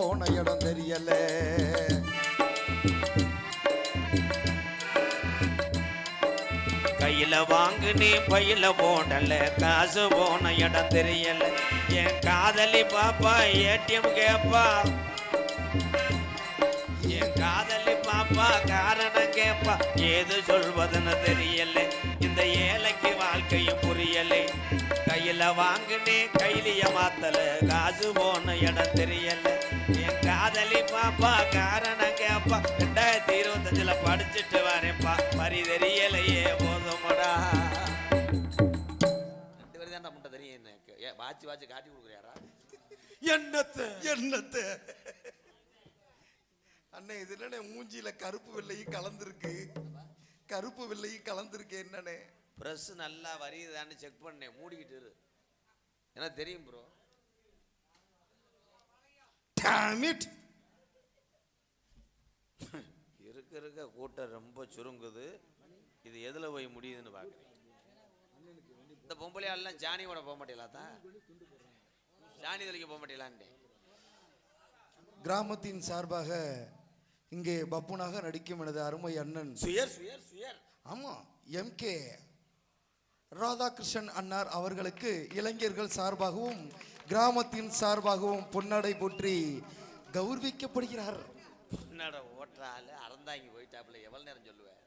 போன இடம் தெரியல. கையில வாங்குனே பையில போடல, காசு போன இடம் தெரியல. என் காதலி பாப்பா ஏடிஎம் கேப்பா, என் காதலி பாப்பா காரணம் கேப்பா, ஏது சொல்வதுன்னு தெரியல. இந்த ஏழைக்கு வாழ்க்கையும் புரியலை. கையில வாங்குனே கையிலிய மாத்தல, காசு போன இடம் தெரியல. என் காதலி பாப்பா காரணம் கேப்பா, 2025 படிச்சுட்டு வரேன்ப்பா, பரி தெரியலையே போதுமடா. 2 பேரும் தான் முட்டை தெரியும். என்ன வாட்சி வாட்சி காட்டி கொடுக்குறியாரா? என்னத்த அண்ணே இது என்னண்ணே மூஞ்சியில கருப்பு வெள்ளையும் கலந்துருக்கு, கருப்பு வெள்ளையும் கலந்துருக்கு என்னண்ணே? பிரஸ் நல்லா வரியுதான்னு செக் பண்ணேன், மூடிக்கிட்டு இரு. எனக்கு தெரியும் ப்ரோ. இருக்க கூட்டம் ரொம்ப சுருங்குது. இது எதுல போய் முடியுதுன்னு பாக்குறேன். இந்த பொம்பளையாலாம் ஜானியோட போக மாட்டீங்களா? ஜானி தெளிக்க போக மாட்டீங்களான்னு கிராமத்தின் சார்பாக இங்கே பப்புனாக நடிக்கும் எனது அருமை அண்ணன் சுயர் சுயர் சுயர் ஆமா MK ராதாகிருஷ்ணன் அண்ணார் அவர்களுக்கு இளைஞர்கள் சார்பாகவும் கிராமத்தின் சார்பாகவும் பொன்னாடை போற்றி கௌரவிக்கப்படுகிறார். பொன்னாடை ஓட்டுறாள் அறந்தாங்கி போயிட்டாப்புல, எவ்வளவு நேரம் சொல்லுவேன்?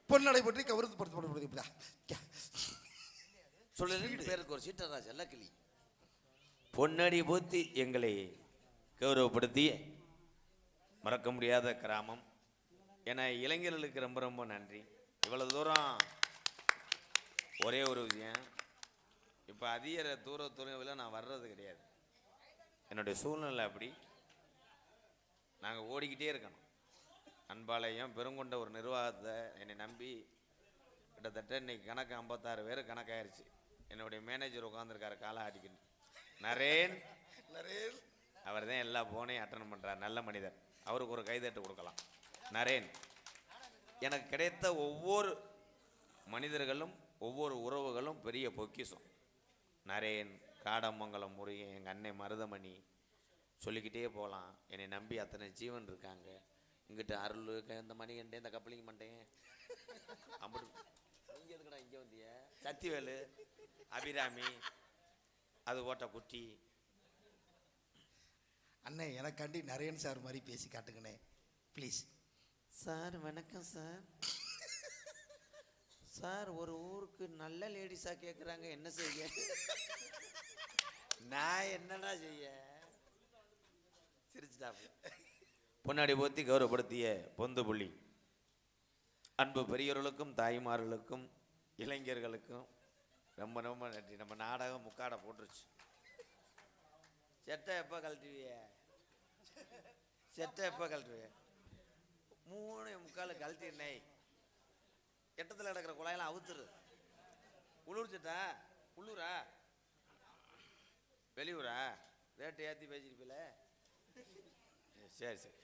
பொன்னாடை போற்றி கௌரவப்படுத்த சொல்லு. 2 பேருக்கு ஒரு சீட்டரா செல்லக்கிளி. பொன்னாடி போத்தி எங்களை கௌரவப்படுத்தி மறக்க முடியாத கிராமம். ஏன்னா இளைஞர்களுக்கு ரொம்ப ரொம்ப நன்றி. இவ்வளவு தூரம் ஒரே ஒரு விஷயம், இப்போ அதிக தூரத்தில் நான் வர்றது கிடையாது. என்னுடைய சூழ்நிலை அப்படி. நாங்கள் ஓடிக்கிட்டே இருக்கணும். அன்பாலயம் பெருங்கொண்ட ஒரு நிர்வாகத்தை என்னை நம்பி கிட்டத்தட்ட இன்னைக்கு கணக்கு 56 பேர் கணக்காயிருச்சு. என்னுடைய மேனேஜர் உட்காந்துருக்காரு காலை ஆட்டிக்கிட்டு, நரேன். அவர் தான் எல்லா போனையும் அட்டன் பண்ணுறார், நல்ல மனிதர். அவருக்கு ஒரு கைதட்டு கொடுக்கலாம். நரேன், எனக்கு கிடைத்த ஒவ்வொரு மனிதர்களும் ஒவ்வொரு உறவுகளும் பெரிய பொக்கிஷம். நரேன், காடமங்கலம் முருகன், எங்கள் அண்ணன் மருதமணி, சொல்லிக்கிட்டே போகலாம். என்னை நம்பி அத்தனை ஜீவன் இருக்காங்க. இங்கிட்ட அருள், இந்த மணிகண்டே, இந்த கப்பலிங்க மண்டேன், அப்படி இங்கே எதுக்கடா இங்கே வந்திய? சத்திவேலு, அபிராமி, அது ஓட்ட குட்டி. அண்ணே எனக்காண்டி நரேன் சார் மாதிரி பேசி காட்டுங்கண்ணே ப்ளீஸ். சார் வணக்கம் சார். சார் ஒரு ஊருக்கு நல்ல லேடிஸா கேட்குறாங்க, என்ன செய்ய? நான் என்னடா செய்ய? சிரிச்சுட்டாப்பு. பொன்னாடி போத்தி கௌரவப்படுத்திய பொந்து புள்ளி அன்பு பெரியவர்களுக்கும் தாய்மார்களுக்கும் இளைஞர்களுக்கும் ரொம்ப ரொம்ப நன்றி. நம்ம நாடகம் முக்காடை போட்டுருச்சு. செட்டை எப்போ கழட்டுவிய? செட்டை எப்போ கழட்டுவிய? 3:45 கழட்டினே. எட்டத்தில் கிடக்கிற குழாயெல்லாம் அவுத்துரு. உள்ளூர் செட்டா? உள்ளூரா வெளியூரா? ரேட்டு ஏற்றி பேசியிருப்பில? சரி சரி,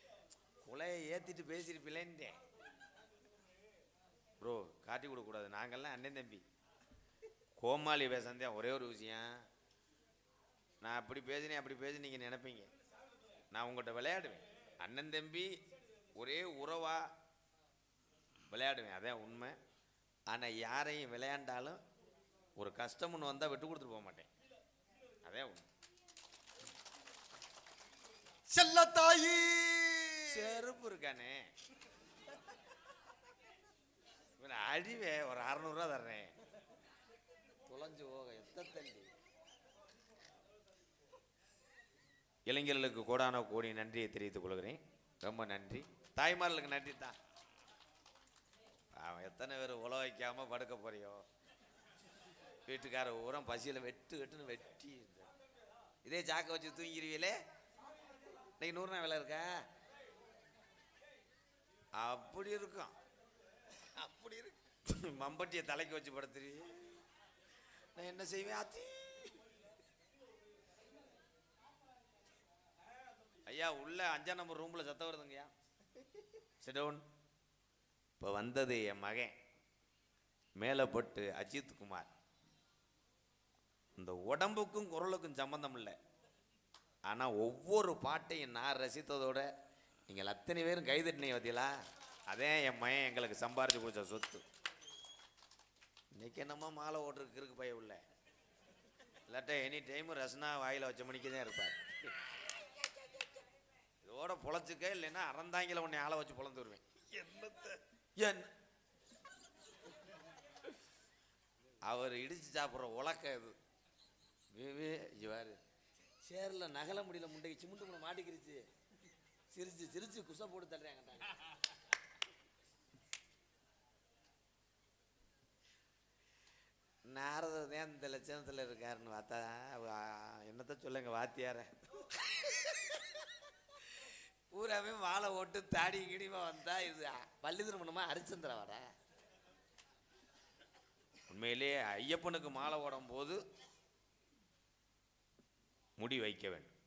குலையை ஏற்றிட்டு பேசியிருப்பிலேன்ட்டே ப்ரோ. காட்டி கொடுக்கக்கூடாது. நாங்கள்லாம் அண்ணன் தம்பி. கோமாளி பேசந்தேன். ஒரே ஒரு விஷயம், நான் அப்படி பேசினேன் அப்படி பேசி நீங்கள் நினைப்பீங்க. நான் உங்கள்கிட்ட விளையாடுவேன். அண்ணன் தம்பி ஒரே உறவா விளையாடுவேன், அதான் உண்மை. ஆனால் யாரையும் விளையாண்டாலும் ஒரு கஷ்டம்னு வந்தால் விட்டு கொடுத்துட்டு போக மாட்டேன், அதான் உண்மை. செல்லத்தாயி செருப்பு இருக்கானே அழிவே ஒரு 600 ரூபா தர்றேன், தொலைஞ்சு போக எத்தள்ளி. இளைஞர்களுக்கு கோடான கோடி நன்றியை தெரிவித்துக் கொள்கிறேன். ரொம்ப நன்றி. தாய்மார்களுக்கு நன்றி தான். அவன் எத்தனை பேர் உழ வைக்காம படுக்க போறியோ? வீட்டுக்கார ஊரம் பசியில் வெட்டுன்னு வெட்டி இதே சாக்க வச்சு தூங்கிடுவீங்களே. இன்னைக்கு 100 விலை இருக்கா? அப்படி இருக்கும், அப்படி இருக்கு. மம்பட்டியை தலைக்கு வச்சு படுத்துரு. நான் என்ன செய்வேன்? ஆத்தி ஐயா உள்ள 5ஆம் நம்பர் ரூம்ல சத்தம் வருதுங்கய்யா. சிடவுன். இப்போ வந்தது என் மகன் மேலப்பட்டு அஜித் குமார். இந்த உடம்புக்கும் குரலுக்கும் சம்பந்தம் இல்லை. ஆனால் ஒவ்வொரு பாட்டையும் நான் ரசித்ததோட நீங்கள் அத்தனை பேரும் கைதட்டினீங்க பார்த்தீங்களா, அதே என் மயன் எங்களுக்கு சம்பாரிச்சு கொடுத்த சொத்து. இன்னைக்கு என்னமோ மாலை ஓட்டுறதுக்கு இருக்கு பைய உள்ள, இல்லாட்டா எனி டைம் ரசனா வாயில் வச்ச மணிக்கு தான் இருப்பார். இதோட பொழைச்சிக்க, இல்லைன்னா அறந்தாங்கில உன்னை ஆளை வச்சு பொழந்து வருவேன். என்ன அவர் இடிச்சு சாப்பிட்ற உலக்க இது இவாரு சேரில் நகல முடியல, முண்டைக்கு சிமுண்டு கூட மாட்டிக்கிருச்சு, சிரிச்சு சிரிச்சு குசை போட்டு தள்ளுறாங்க. நாரதர் தான் இந்த லட்சணத்தில் இருக்காருன்னு பார்த்தா என்னத்த சொல்லுங்க, வாத்தியார பூராவே மாலை ஓட்டு தாடி கிடிமா வந்தா இது பள்ளி திருமணமா ஹரிச்சந்திர வர. உண்மையிலேயே ஐயப்பனுக்கு மாலை ஓடும் போது முடி வைக்க வேண்டும்.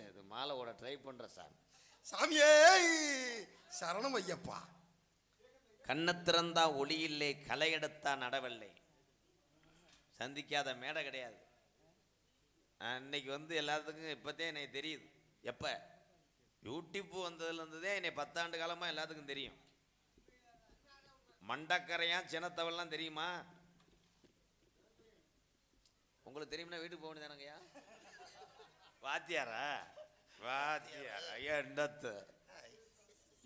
இது மாலை ஓட ட்ரை பண்ற சாமி. சாமியே சரணம் ஐயப்பா. கண்ணை திறந்தா ஒளி இல்லை, களை எடுத்தா நடவில்லை. சந்திக்காத மேடை கிடையாது. அன்னைக்கு எல்லாத்துக்கும் இப்போதே எனக்கு தெரியுது. எப்போ யூடியூப் வந்ததுலேருந்துதே என்னை 10 ஆண்டு காலமாக எல்லாத்துக்கும் தெரியும். மண்டக்கரையா சின்னத்தவெல்லாம் தெரியுமா உங்களுக்கு? தெரியும்னா வீட்டுக்கு போக வேண்டியதானங்கய்யா. வாத்தியாரா? வாத்தியாரா என்னத்து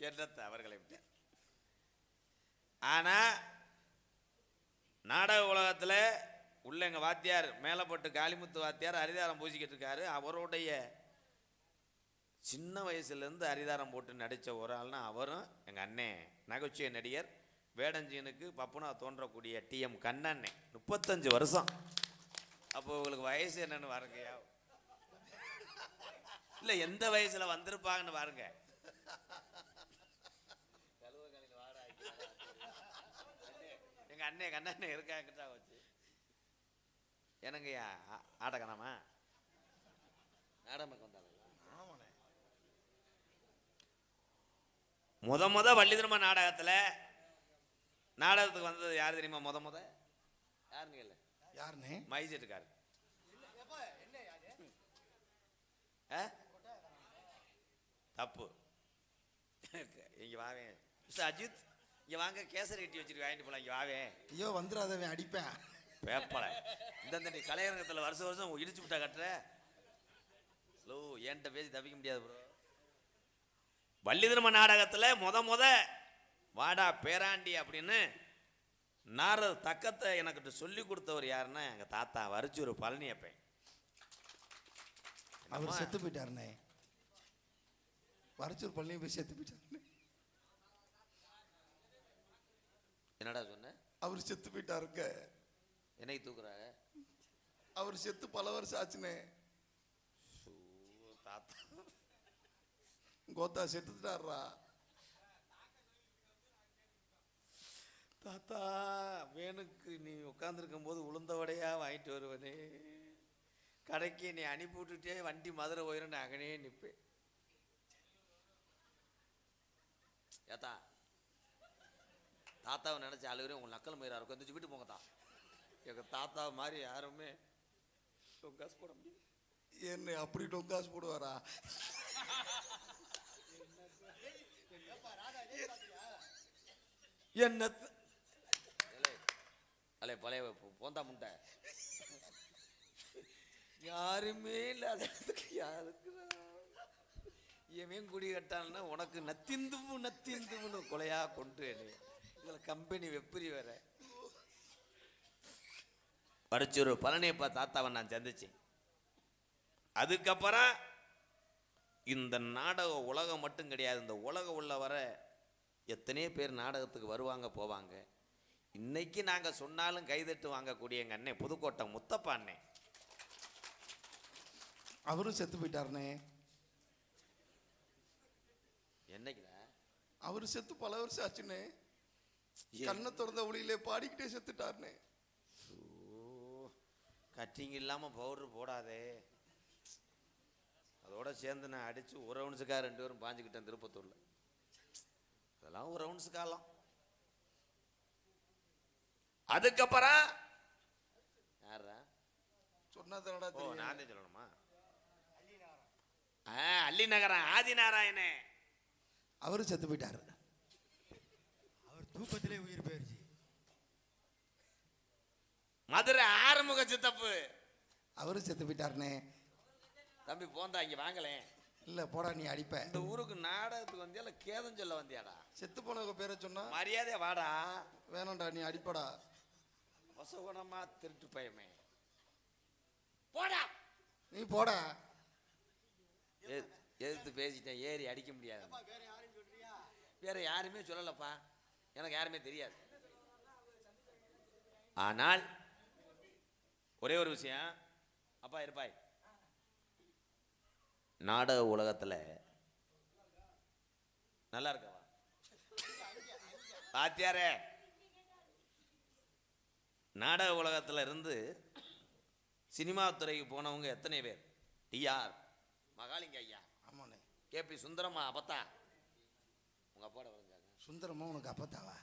என்னத்து அவர்களை விட்டு. ஆனா நாடக உலகத்தில் உள்ள எங்க வாத்தியார் மேலப்பட்டு காளிமுத்து வாத்தியார் அரிதாரம் பூசிக்கிட்டு இருக்காரு. அவருடைய சின்ன வயசுலேருந்து அரிதாரம் போட்டு நடித்த ஒரு ஆள்னா அவரும் எங்கள் அண்ணன் நகைச்சுவை நடிகர் வேடஞ்சீனுக்கு பப்புனா தோன்றக்கூடிய TM கண்ணண்ணே. 35 வருஷம். அப்போ உங்களுக்கு வயசு என்னன்னு பாருங்கய்யா. இல்லை எந்த வயசில் வந்திருப்பாங்கன்னு பாருங்க. எங்கள் அண்ணே கண்ணண்ணே இருக்காங்கட்டா வச்சு எனங்கய்யா ஆடக்கணாமா நாடகம் வந்தாங்க. முத வள்ளி திரும்ப நாடகத்துக்கு வந்தது யாரு தெரியுமா? முத யாருன்னு கேள்வி. யாருன்னு? மைசெட்டுக்காரு. தப்பு. இங்க வாவே அஜித், இங்க வாங்க, கேசரி கட்டி வச்சிருக்க, வாங்கிட்டு போலாம். இங்க வாவே. ஐயோ வந்துடாதவன் அடிப்பேன் பேப்பல. இந்த நீ கலையரங்கத்தில் வருஷம் இடிச்சு விட்டா கட்டுற ஸ்லோ ஏன்ட்ட பேசி தப்பிக்க முடியாது ப்ரோ. வள்ளி திரும்ப நாடகத்தில் முத வாடா பேராண்டி அப்படின்னு நாரத தக்கத்தை எனக்கு சொல்லி கொடுத்தவர் யாருன்னா எங்கள் தாத்தா வரிச்சூர் பழனியப்பன். அவர் செத்து போயிட்டாருண்ணே. வரிச்சூர் பழனி போய் செத்து போயிட்டாருண்ணே. என்னடா சொன்ன? அவர் செத்து போயிட்டாருங்க. என்னை தூக்குறாங்க? அவர் செத்து பல வருஷம் ஆச்சுண்ணே. தாத்தா கோத்தா செத்துட்டாரா? தாத்தா வேணுக்கு நீ உட்காந்துருக்கும் போது உளுந்தவடையா வாங்கிட்டு வருவனே, கடைக்கு நீ அனுப்பி விட்டுட்டே வண்டி மதுரை போயிடும், நான் அங்கனே நிற்பேன். ஏத்தா தாத்தாவை நினைச்ச அழுகுறேன். உங்க நக்கல் மயிரா இருக்கும், எந்திரிச்சு வீட்டு போங்க தான். எங்க தாத்தா மாதிரி யாருமே டொங்காசு போட முடியும். என்ன அப்படி டொங்காசு போடுவாரா? என்ன அலே பழைய போந்தா முண்டை யாருமே இல்லாததுக்கு யாருக்கு இவன் குடி கட்டான்னா உனக்கு நத்திந்துன்னு கொலையா கொண்டு இதுல கம்பெனி வெப்பரி வேற. படிச்சொரு பழனியப்பா தாத்தாவை நான் சந்திச்சேன். அதுக்கப்புறம் இந்த நாடக உலகம் மட்டும் கிடையாது, இந்த உலகம் உள்ள வர எத்தனையோ பேர் நாடகத்துக்கு வருவாங்க போவாங்க. இன்னைக்கு நாங்க சொன்னாலும் கைதட்டு வாங்கக்கூடிய எங்க அண்ணன் புதுக்கோட்டை முத்தப்பா அண்ணே. அவரும் செத்து போயிட்டாருண்ணே. என்னைக்குடா? அவரு செத்து பல வருஷம் ஆச்சுண்ணே. கண்ணை திறந்த ஒளியிலே பாடிக்கிட்டே செத்துட்டாருண்ணே. கட்டிங் இல்லாம பவுடர் போடாதே. அதோட சேர்ந்து நான் அடிச்சு ஒரு ரவுண்ட்ஸுக்காக 2 பேரும் பாஞ்சுக்கிட்டேன் திருப்பத்தூர்ல. அதெல்லாம் ஒரு ரவுண்ட்ஸ் காலம். அதுக்கப்புறம் சொன்னதோட ஓ நான் தான் சொல்லணுமா? அல்லி நகரம் ஆதிநாராயணே அவரு செத்து போயிட்டாரு. அவர் தூக்கத்திலே உயிர் போயிருச்சு. மதுரை ஆறுமுக சித்தப்பு அவரு செத்து போயிட்டாருனே. தம்பி போந்தா இங்க வாங்கலேன். இல்ல போடா நீ அடிப்ப. இந்த ஊருக்கு நாடகத்துக்கு வந்தியா இல்ல கேதம் சொல்ல வந்தியாடா? செத்து போனவங்க பேரை சொன்னா மரியாதையா வாடா. வேணாம்டா நீ அடிப்படா. வசகுணமா திருட்டு பயமே போடா. நீ போடா. எதிர்த்து பேசிட்டேன், ஏறி அடிக்க முடியாது. வேற யாருமே சொல்லலப்பா, எனக்கு யாருமே தெரியாது. ஆனால் ஒரே ஒரு விஷயம், அப்பா இருப்பாய், நாடக உலகத்துல நல்லா இருக்கவா பாத்தியாரே, நாடக உலகத்துல இருந்து சினிமா துறைக்கு போனவங்க எத்தனை பேர்? டிஆர் மகாலிங்க ஐயா, ஆமாண்ணே. கேபி சுந்தரமா அப்பத்தா உங்க அப்பாட வருங்காங்க. சுந்தரமா உனக்கு அப்பத்தாவா?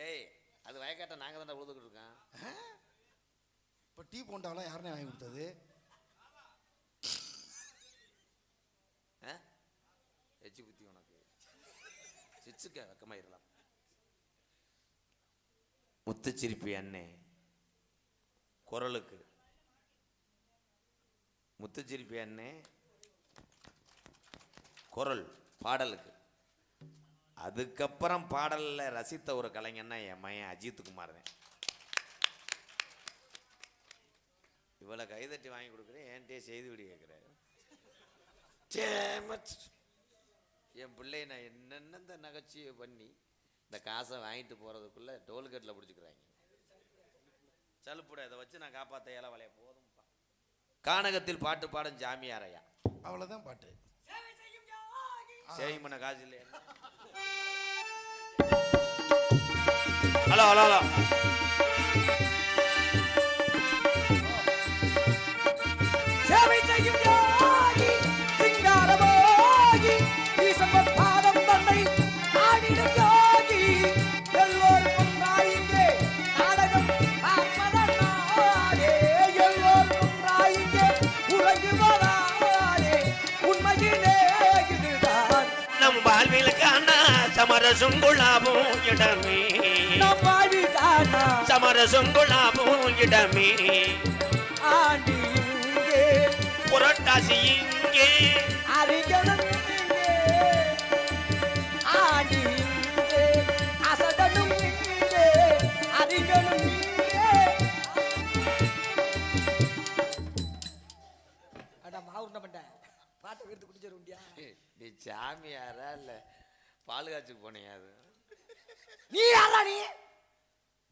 ஏய் அது வயக்காட்ட நாங்க தான் உழுதுகிட்டு இருக்கோம். இப்போ டீ போண்டாவெல்லாம் யாருனே வாங்கி கொடுத்தது? எச்சி புத்தி உனக்கு சிச்சுக்க வெக்கமாயிரலாம். முத்துச்சிரிப்பி அண்ணே குரலுக்கு, முத்துச்சிரிப்பி அண்ணே குரல் பாடலுக்கு. அதுக்கப்புறம் பாடல்ல ரசித்த ஒரு கலைஞன்னா என் மையன் அஜித் குமார் தான். இவளை கைதட்டி வாங்கி கொடுக்குறேன், என்கிட்டயே செய்தி விடி கேட்குறாரு. என் பிள்ளை நான் என்னென்ன இந்த நகைச்சியை பண்ணி இந்த காசை வாங்கிட்டு போறதுக்குள்ள டோல்கேட்டில் பிடிச்சிக்கிறாங்க. சலுப்புட இதை வச்சு நான் காப்பாற்ற இலை வளைய போதும்பா. கானகத்தில் பாட்டு பாடும் ஜாமியாரையா, அவ்வளோதான் பாட்டு. சேவிங் பண்ண காசு இல்லையா? ஹலோ ஹலோ ஹலோ, சேவை செய்யும் யோகி சிங்காரமோகி ஈசம்பத் பாதம் தன்னை ஆடிடும் யோகி எல்லோருக்கும் நாயிங்கே நாடகம் பார்ப்பதனாலே எல்லோருக்கும் நாயிங்கே உறங்குவதாலே உண்மையிலே இதுதான் நம் வாழ்விலுக்கான சமரசும் குழாவும் இடமே, நம் வாழ்விற்கான சமரசும் குழாவும் இடமே, ஆண்டி இங்கே புரட்டாசி இங்கே அறிஞனும் இங்கே ஆண்டி இங்கே அசடனும் இங்கே அறிஞனும் இங்கே. அடா மாவுண்ட மாட்டேன் பாட்டை எடுத்து குடிச்சிருண்டியா? நீ சாமியாரா இல்ல பால் காய்ச்சுக்கு போனியா? அது நீ யாரா நீ?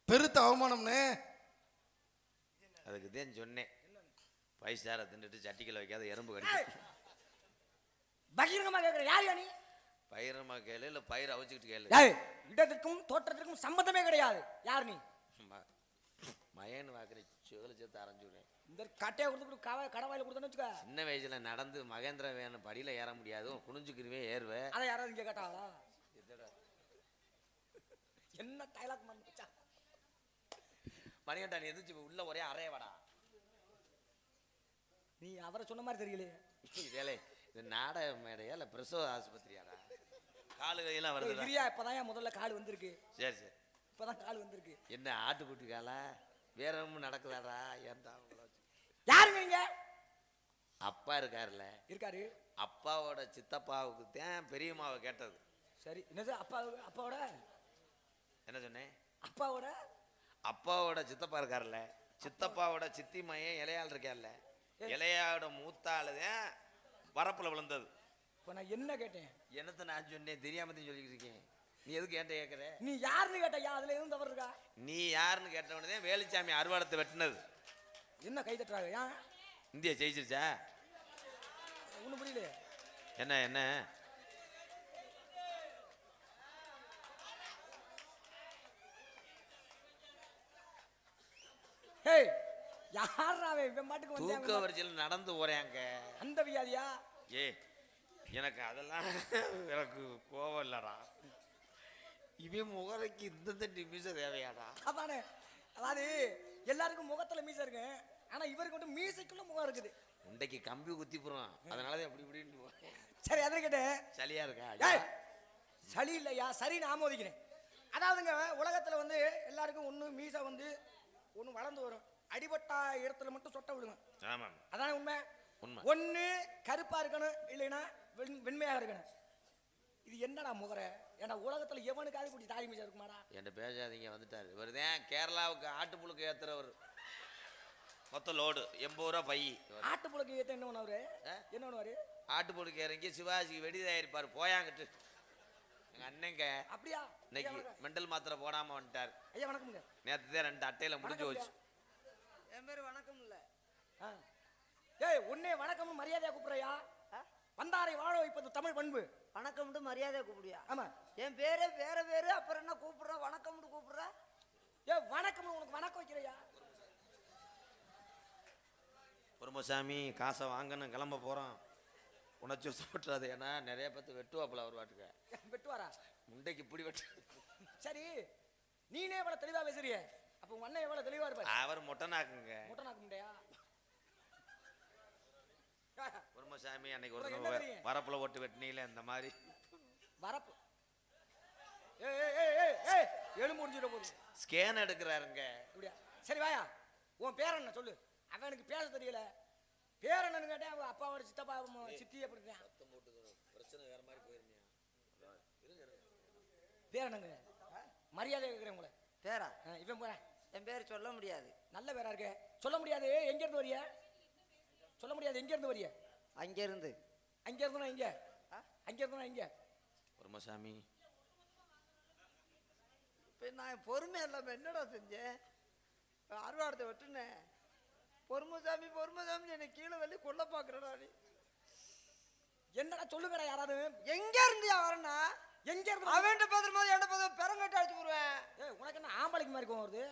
பெருத்த அவமானம்னே. அதுக்கு தான் சொன்னேன், 5 ஸ்டாரை தின்னுட்டு சட்டிக்கல வைக்காத எறும்பு கடிக்கும். பகிரங்கமா கேக்குற யார் நீ? பயிரமா கேளு இல்ல பயிர் அவிச்சுக்கிட்டு கேளு. ஏய், இடத்துக்கும் தோற்றத்திற்கும் சம்பந்தமே கிடையாது. யார் நீ? மயன் வாக்குற சோல சேர்த்து அரைஞ்சு விடுறேன். இந்த கட்டையை கொடுத்து கடவாயில கொடுத்தோன்னு வச்சுக்க. சின்ன வயசுல நடந்து மகேந்திர வேணும் படியில ஏற முடியாது, குனிஞ்சுக்கிருவே ஏறுவேன். அதை யாராவது இங்க கேட்டாங்களா? என்ன டைலாக் மச்சா? மணிகண்டா நீ எதிர்த்து உள்ள ஒரே அறைய வாடா. நீ அவரை சொன்ன மாதிரி தெரியலையே. வேலை இது நாடக மேடையா இல்ல பிரசவ ஆஸ்பத்திரியாடா? காலு கையெல்லாம் வருது. கிரியா இப்பதான் முதல்ல கால் வந்திருக்கு. சரி சரி, இப்பதான் கால் வந்திருக்கு. என்ன ஆட்டுக்குட்டி காலா? வேற ஒன்றும் நடக்குதாடா? ஏன்டா யாருங்க நீங்க? அப்பா இருக்காருல்ல, இருக்காரு. அப்பாவோட சித்தப்பாவுக்கு தான் பெரியம்மாவை கேட்டது. சரி, என்னது அப்பாவோட என்ன சொன்னேன்? அப்பாவோட அப்பாவோட சித்தப்பா இருக்காருல்ல, சித்தப்பாவோட சித்தி மையன் இளையாள் இருக்கார்ல, இளையாவோட மூத்தாளுதான் வரப்புல விழுந்தது. இப்போ நான் என்ன கேட்டேன்? என்னத்த நான் சொன்னேன் தெரியாம சொல்லிட்டு இருக்கேன். நீ எதுக்கு கேட்ட கேட்குற? நீ யாருன்னு கேட்டயா? அதுல எதுவும் தவறு இருக்கா? நீ யாருன்னு கேட்டவனே வேலுச்சாமி அறுவாடத்தை வெட்டினது. என்ன கை தட்டுறாங்க? ஏன் இந்தியா ஜெயிச்சிருச்சா? ஒன்றும் புரியல. என்ன என்ன ஏய், யாராவே இவன் பாட்டுக்கு தூக்க வந்தாங்க? வரிசையில் நடந்து போறேங்க. அந்த வியாதியா? ஏ எனக்கு அதெல்லாம் எனக்கு கோவம் இல்லடா. இவன் முகரைக்கு இந்த நிமிஷம் தேவையாடா? அதானே, அதாவது எல்லாருக்கும் முகத்துல மீசை இருக்கு, ஆனா இவருக்கு மட்டும் மீசைக்குள்ள முகம் இருக்குது. இன்றைக்கு கம்பி குத்தி போறோம், அதனாலதான் அப்படி இப்படின்னு சரி அதை கேட்டு சளியா இருக்கா? ஏய், சளி இல்லையா, சரின்னு ஆமோதிக்கிறேன். அதாவதுங்க உலகத்துல வந்து எல்லாருக்கும் ஒண்ணு மீசை வந்து ஒண்ணு வளர்ந்து வரும், அடிபட்டா இடத்துல மட்டும் சொட்ட விடுங்க. ஆமா, அதானே உண்மை. உண்மை. ஒண்ணு கருப்பா இருக்கணும், இல்லைன்னா வெண்மையா இருக்கணும். இது என்னடா முகரை? ஏன்னா உலகத்துல எவனுக்காவது கூட்டி தாடி மீசை இருக்குமாடா? என்கிட்ட பேசாதீங்க, வந்துட்டாரு. இவருதான் கேரளாவுக்கு ஆட்டுப்புழுக்கு ஏத்துறவர். மொத்த லோடு 80 ரூபா பை. ஆட்டுப்புழுக்கு ஏத்த என்ன பண்ணுவாரு? என்ன பண்ணுவாரு? ஆட்டுப்புழுக்கு இறங்கி சிவாஜிக்கு வெடி தயாரிப்பாரு. போயாங்கிட்டு எங்க அண்ணங்க அப்படியா? இன்னைக்கு மெண்டல் மாத்திரை போடாம வந்துட்டார். ஐயா வணக்கம்ங்க. நேத்து தான் 2 அட்டையில முடிஞ்சு போச்சு. என் பேரு வணக்கம் இல்ல. ஏய் உன்னே வணக்கம் மரியாதையா கூப்பிடுறியா? வந்தாரை வாழ வைப்பது தமிழ் பண்பு. வணக்கம்னு மரியாதையா கூப்பிடுவியா? ஆமா. என் பேரே வேற பேரு, அப்புறம் என்ன கூப்பிடுற? வணக்கம்னு கூப்பிடுற? ஏ வணக்கம், உனக்கு வணக்கம் வைக்கிறையா? பொறுமசாமி காசை வாங்கணும், கிளம்ப போறோம். உணர்ச்சி வசப்பட்டுறாது, ஏன்னா நிறைய பேத்து வெட்டுவாப்புல அவர் வாட்டுக்க. வெட்டுவாரா? முண்டைக்கு இப்படி வெட்டு. சரி நீனே எவ்வளவு தெளிவா பேசுறிய, அப்ப உங்க அண்ணன் எவ்வளவு தெளிவா இருப்பாரு? அவர் மொட்டனாக்குங்க. முட்டை முண்டையா? பொறுமசாமி அன்னைக்கு ஒரு வரப்புல ஓட்டு வெட்டினீங்களே அந்த மாதிரி வரப்பு. ஏய் ஏய் ஏய் ஏய் ஏய் எலும்பு முடிஞ்சிட போகுது. ஸ்கேன் எடுக்கிறாருங்க. அப்படியா? சரி வாயா, உன் பேர் என்ன சொல்லு. அவனுக்கு பேச தெரியல. பேர் என்னன்னு கேட்டேன், அவங்க அப்பாவோட சித்தப்பா சித்தி எப்படி இருக்கான்? பிரச்சனை வேற மாதிரி போயிருந்தியா? பேர் என்னங்க? மரியாதை கேட்கிறேன் உங்களை. பேரா? இவன் போறேன். என் பேர் சொல்ல முடியாது. நல்ல பேரா இருக்கு. சொல்ல முடியாது. எங்க இருந்து வரிய? சொல்ல முடியாது. எங்க இருந்து வரிய? அங்க இருந்து. அங்க இருந்துனா இங்க? அங்க இருந்துனா இங்க? பொறுமசாமி இப்ப நான் பொறுமை இல்லாம என்னடா செஞ்சேன்? அறுவாடத்தை வெட்டுனேன். பொறுமசாமி பொறுமசாமி என்னை கீழே வெளியே கொல்ல பாக்குறடா நீ. என்னடா சொல்லுங்கடா யாராவது. எங்க இருந்தியா வரனா? எங்க இருந்து? அவன்கிட்ட பேசுற மாதிரி என்கிட்ட பேசுற பெரங்கட்ட அடிச்சு போடுவேன். ஏய் உனக்கு என்ன ஆம்பளைக்கு மாதிரி கோவம் வருது?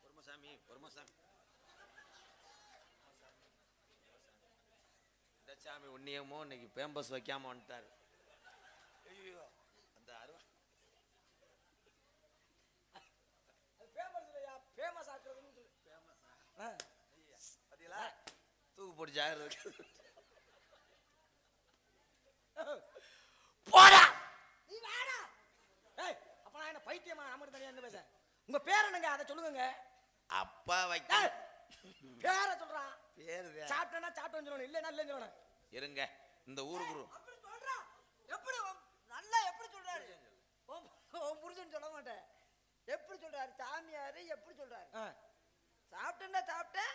பொறுமசாமி பொறுமசாமி இந்த சாமி உன்னியமோ இன்னைக்கு பேம்பஸ் வைக்காம வந்துட்டாரு. ஐயோ அந்த அருவா அது ஃபேமஸ் இல்லையா? ஃபேமஸ் ஆக்குறதுன்னு சொல்லு. ஃபேமஸ். பாத்தீங்களா? தூக்கு போட்டு ஜாகிரதை. போடா நீ வாடா. ஏய் அப்ப நான் என்ன பைத்தியமா? நாம தனியா என்ன பேச? உங்க பேர் என்னங்க? அதை சொல்லுங்க. அப்பா வைக்க பேரை சொல்றா. பேரு சாப்பிட்டேன்னா சாப்பிட்டேன்னு சொல்லணும், இல்லைன்னா இல்லைன்னு சொல்லணும். இருங்க இந்த ஊருக்கு அப்படி சொல்றா? எப்படி நல்லா எப்படி சொல்றாரு? உன் புருஷன் சொல்ல மாட்டேன். எப்படி சொல்றாரு? சாமியாரு எப்படி சொல்றாரு? சாப்பிட்டேன்னா சாப்பிட்டேன்,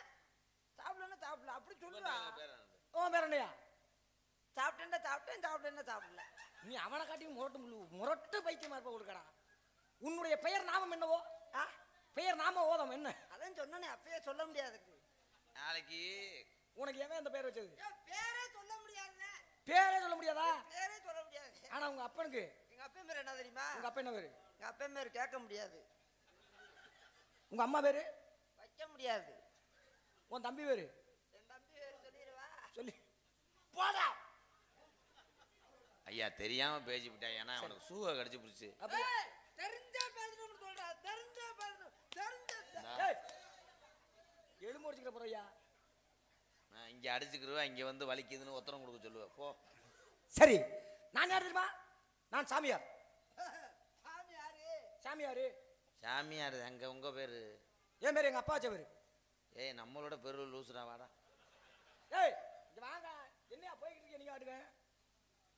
சாப்பிடலன்னா சாப்பிடல, அப்படி சொல்றா. உன் பேர் என்னையா? சாப்பிட்டேன்னா சாப்பிட்டேன், சாப்பிட்டேன்னா சாப்பிடல. நீ அவனை காட்டி முரட்டு பைத்தியமா இருப்ப கொடுக்கடா. உன்னுடைய பெயர் நாமம் என்னவோ? பெயர் நாம ஓதம் என்ன? அதான் சொன்னே, அப்பயே சொல்ல முடியாது. நாளைக்கு உனக்கு எவன் அந்த பேர் வச்சது? பேரே சொல்ல முடியாதுண்ணே. பேரே சொல்ல முடியாதா? பேரே சொல்ல முடியாது. ஆனா உங்க அப்பனுக்கு எங்க அப்பா பேர் என்ன தெரியுமா? உங்க அப்பா என்ன பேரு? எங்க அப்பா பேர் கேட்க முடியாது. உங்க அம்மா பேரு வைக்க முடியாது. உன் தம்பி பேரு? என் தம்பி பேர் சொல்லிடுவா? சொல்லி போடா. ஐயா தெரியாம பேசி விட்டா, ஏன்னா அவனுக்கு சூவை கடிச்சு பிடிச்சு. தெரிஞ்சா பேசணும்னு சொல்றா. தெரிஞ்சா பேசணும். எலும்பு அடிச்சுக்கிற போறையா? நான் இங்க அடிச்சுக்கிருவேன், இங்க வந்து வலிக்குதுன்னு உத்தரம் கொடுக்க சொல்லுவேன். போ. சரி நான் யார் தெரியுமா? நான் சாமியார். சாமியாரு? சாமியாரு. சாமியார் அங்க உங்க பேரு? என் பேரு எங்க அப்பா வச்ச பேரு. ஏய் நம்மளோட பெரு லூசுடா, வாடா. ஏய் இங்க வாங்க. என்னையா போய்கிட்டு இருக்கீங்க நீங்க ஆடுங்க?